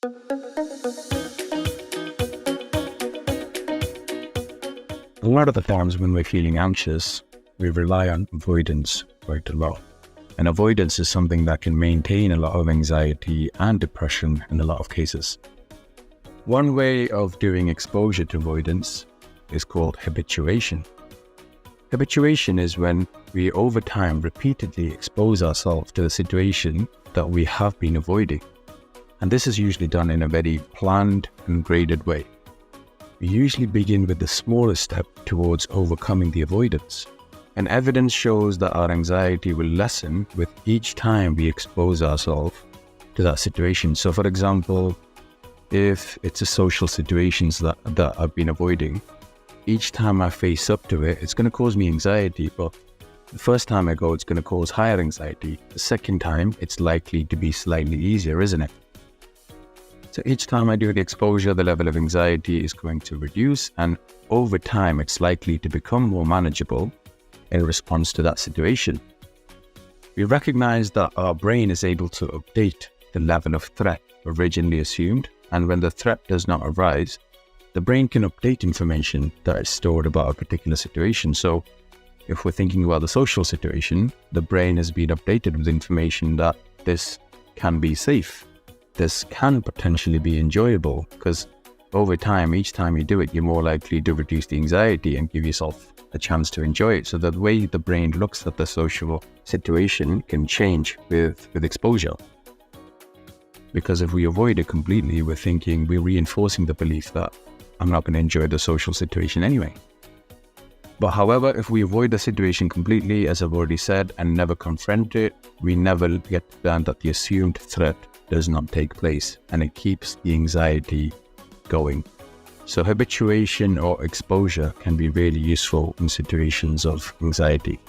A lot of the times when we're feeling anxious, we rely on avoidance quite a lot. And avoidance is something that can maintain a lot of anxiety and depression in a lot of cases. One way of doing exposure to avoidance is called habituation. Habituation is when we over time repeatedly expose ourselves to the situation that we have been avoiding. And this is usually done in a very planned and graded way. We usually begin with the smallest step towards overcoming the avoidance. And evidence shows that our anxiety will lessen with each time we expose ourselves to that situation. So for example, if it's a social situations that I've been avoiding, each time I face up to it, it's going to cause me anxiety. But the first time I go, it's going to cause higher anxiety. The second time, it's likely to be slightly easier, isn't it? So each time I do the exposure, the level of anxiety is going to reduce, and over time, it's likely to become more manageable in response to that situation. We recognize that our brain is able to update the level of threat originally assumed, and when the threat does not arise, the brain can update information that is stored about a particular situation. So if we're thinking about the social situation, the brain has been updated with information that this can be safe. This can potentially be enjoyable, because over time, each time you do it, you're more likely to reduce the anxiety and give yourself a chance to enjoy it. So the way the brain looks at the social situation can change with exposure. Because if we avoid it completely, we're reinforcing the belief that I'm not going to enjoy the social situation anyway. But however, if we avoid the situation completely, as I've already said, and never confront it, we never get down that the assumed threat does not take place, and it keeps the anxiety going. So habituation or exposure can be really useful in situations of anxiety.